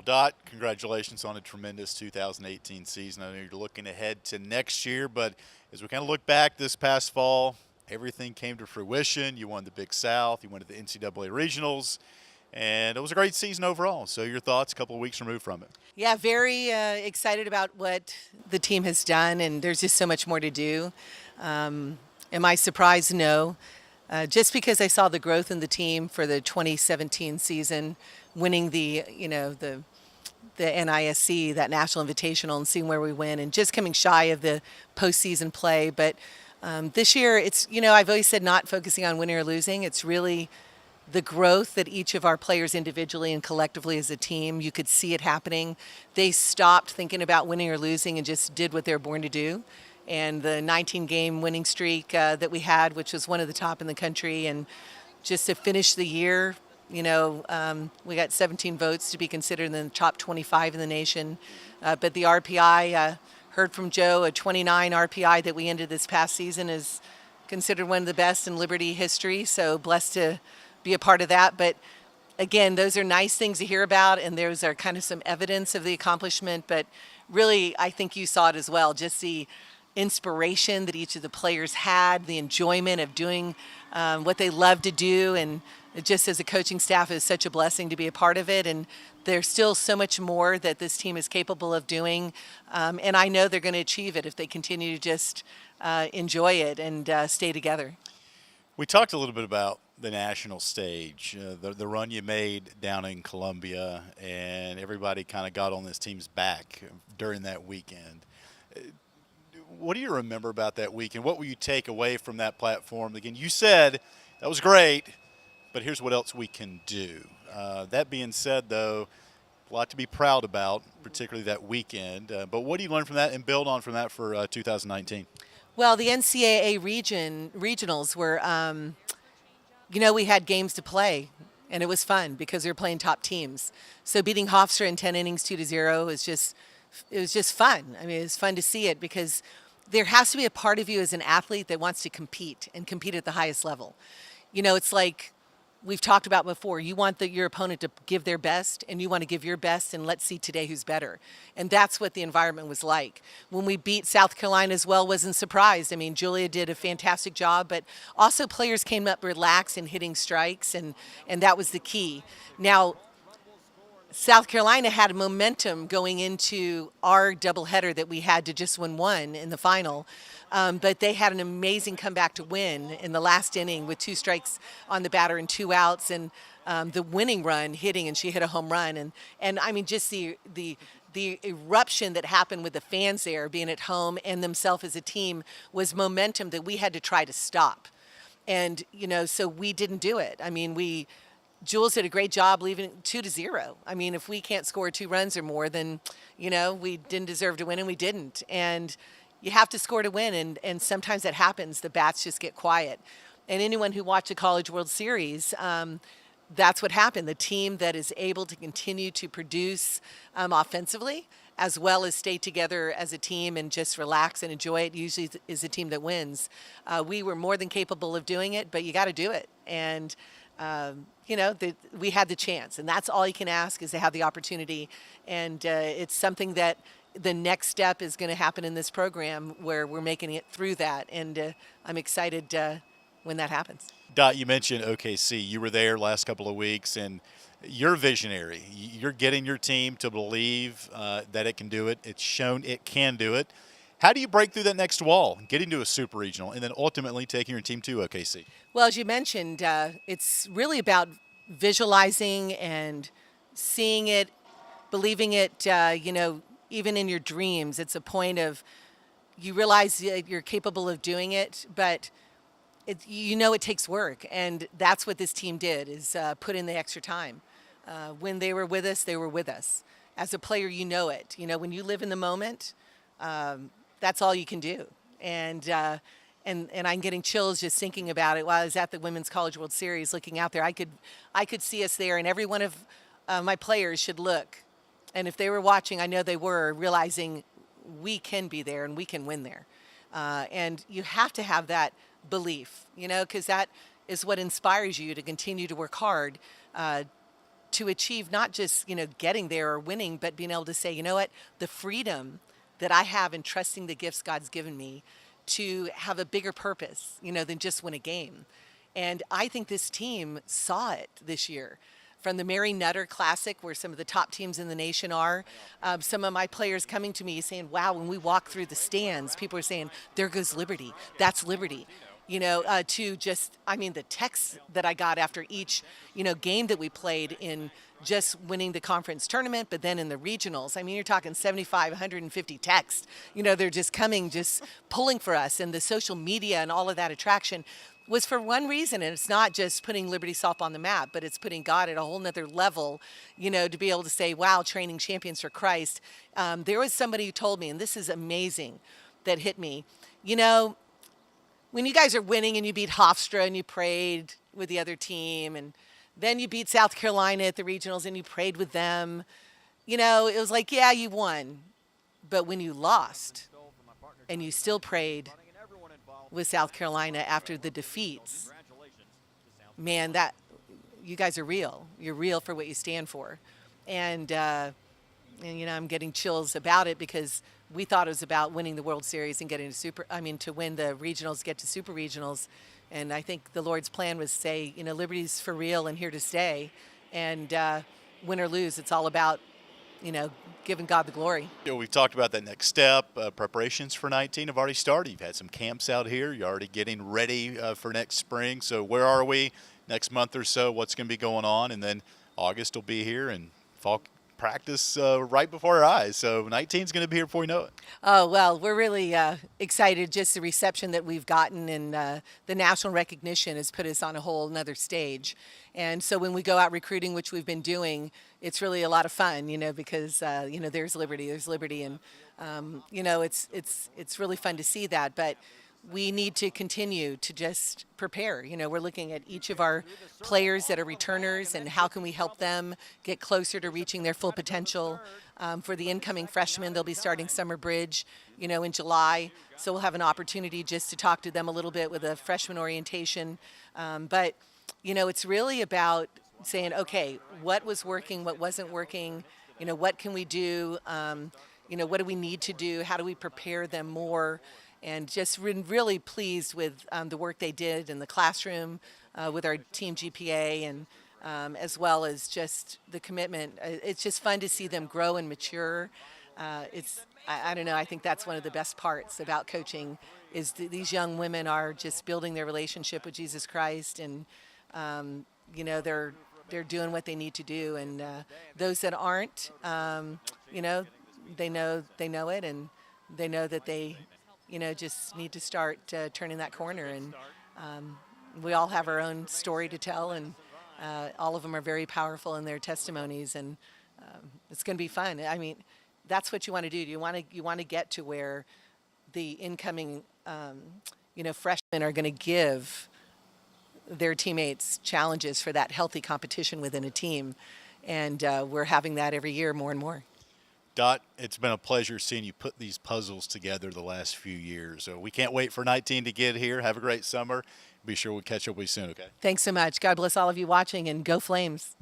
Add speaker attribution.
Speaker 1: Well, Dot, congratulations on a tremendous 2018 season. I know you're looking ahead to next year, but as we kind of look back this past fall, everything came to fruition. You won the Big South, you went to the NCAA Regionals, and it was a great season overall. So, your thoughts a couple of weeks removed from it?
Speaker 2: Yeah, very excited about what the team has done, and there's just so much more to do. Am I surprised? No. Just because I saw the growth in the team for the 2017 season, winning the NISC, that National Invitational, and seeing where we went, and just coming shy of the postseason play. But this year, it's, I've always said not focusing on winning or losing. It's really the growth that each of our players individually and collectively as a team, you could see it happening. They stopped thinking about winning or losing and just did what they're born to do. And the 19-game winning streak that we had, which was one of the top in the country, and just to finish the year, we got 17 votes to be considered in the top 25 in the nation. But the RPI, heard from Joe, a 29 RPI that we ended this past season is considered one of the best in Liberty history. So blessed to be a part of that. But again, those are nice things to hear about, and those are kind of some evidence of the accomplishment. But really, I think you saw it as well, just the inspiration that each of the players had, the enjoyment of doing what they love to do, and just as a coaching staff, is such a blessing to be a part of it. And there's still so much more that this team is capable of doing, and I know they're going to achieve it if they continue to just enjoy it and stay together.
Speaker 1: We talked a little bit about the national stage, the run you made down in Columbia, and everybody kind of got on this team's back during that weekend. What do you remember about that weekend? What will you take away from that platform? Again, you said that was great, but here's what else we can do. That being said, though, a lot to be proud about, particularly that weekend. But what do you learn from that and build on from that for 2019?
Speaker 2: Well, the NCAA regionals were, we had games to play, and it was fun because we were playing top teams. So beating Hofstra in 10 innings 2-0 was just fun. I mean, it was fun to see it because there has to be a part of you as an athlete that wants to compete and compete at the highest level. It's like we've talked about before. You want your opponent to give their best, and you want to give your best, and let's see today who's better. And that's what the environment was like. When we beat South Carolina as well, wasn't surprised. I mean, Julia did a fantastic job, but also players came up relaxed and hitting strikes, and that was the key. Now, South Carolina had momentum going into our doubleheader that we had to just win one in the final. But they had an amazing comeback to win in the last inning with 2 strikes on the batter and 2 outs, and the winning run hitting, and she hit a home run. And I mean, just the eruption that happened with the fans there being at home and themselves as a team was momentum that we had to try to stop. And, so we didn't do it. I mean, Jules did a great job leaving it 2-0. I mean, if we can't score 2 runs or more, then, we didn't deserve to win, and we didn't. And you have to score to win, and sometimes that happens. The bats just get quiet. And anyone who watched the College World Series, that's what happened. The team that is able to continue to produce offensively, as well as stay together as a team and just relax and enjoy it, usually is the team that wins. We were more than capable of doing it, but you got to do it. And we had the chance, and that's all you can ask, is to have the opportunity. And it's something that the next step is going to happen in this program where we're making it through that. And I'm excited when that happens.
Speaker 1: Dot, you mentioned OKC. You were there last couple of weeks, and you're visionary. You're getting your team to believe that it can do it. It's shown it can do it. How do you break through that next wall, getting to a super regional, and then ultimately taking your team to OKC?
Speaker 2: Well, as you mentioned, it's really about visualizing and seeing it, believing it, even in your dreams. It's a point of you realize that you're capable of doing it, but it takes work. And that's what this team did, is put in the extra time. When they were with us, they were with us. As a player, you know it. When you live in the moment, that's all you can do. And I'm getting chills just thinking about it. While I was at the Women's College World Series looking out there, I could see us there, and every one of my players should look. And if they were watching, I know they were, realizing we can be there and we can win there. And you have to have that belief, because that is what inspires you to continue to work hard to achieve not just, getting there or winning, but being able to say, you know what, the freedom that I have in trusting the gifts God's given me to have a bigger purpose, than just win a game. And I think this team saw it this year. From the Mary Nutter Classic, where some of the top teams in the nation are, some of my players coming to me saying, wow, when we walk through the stands, people are saying, there goes Liberty. That's Liberty. To just, the texts that I got after each, game that we played in just winning the conference tournament, but then in the regionals. You're talking 75, 150 texts. They're just coming, just pulling for us. And the social media and all of that attraction was for one reason, and it's not just putting Liberty Soft on the map, but it's putting God at a whole nother level, to be able to say, wow, training champions for Christ. There was somebody who told me, and this is amazing, that hit me, when you guys are winning and you beat Hofstra and you prayed with the other team, and then you beat South Carolina at the regionals and you prayed with them, it was like, yeah, you won. But when you lost and you still prayed with South Carolina after the defeats, man, that you guys are real. You're real for what you stand for. And I'm getting chills about it because we thought it was about winning the World Series and getting to win the regionals, get to super regionals. And I think the Lord's plan was to say, Liberty's for real and here to stay. And win or lose, it's all about, giving God the glory.
Speaker 1: We've talked about that next step. Preparations for 19 have already started. You've had some camps out here. You're already getting ready for next spring. So where are we next month or so? What's going to be going on? And then August will be here and fall practice right before our eyes. So 19 is going to be here before we know it.
Speaker 2: Oh, well, we're really excited. Just the reception that we've gotten and the national recognition has put us on a whole another stage. And so when we go out recruiting, which we've been doing, it's really a lot of fun, because, there's Liberty. And, it's really fun to see that. But we need to continue to just prepare. We're looking at each of our players that are returners and how can we help them get closer to reaching their full potential. For the incoming freshmen, they'll be starting Summer Bridge, in July. So we'll have an opportunity just to talk to them a little bit with a freshman orientation. But, it's really about saying, okay, what was working, what wasn't working, what can we do, what do we need to do, how do we prepare them more? And just really pleased with the work they did in the classroom with our team GPA and as well as just the commitment. It's just fun to see them grow and mature. I don't know, I think that's one of the best parts about coaching is these young women are just building their relationship with Jesus Christ and, they're doing what they need to do. And those that aren't, they know it and they know that they just need to start turning that corner. And we all have our own story to tell, and all of them are very powerful in their testimonies, and it's going to be fun. That's what you want to do. You want to get to where the incoming, freshmen are going to give their teammates challenges for that healthy competition within a team, and we're having that every year more and more.
Speaker 1: Dot, it's been a pleasure seeing you put these puzzles together the last few years. So we can't wait for 19 to get here. Have a great summer. Be sure we'll catch up with you soon, okay?
Speaker 2: Thanks so much. God bless all of you watching, and go Flames.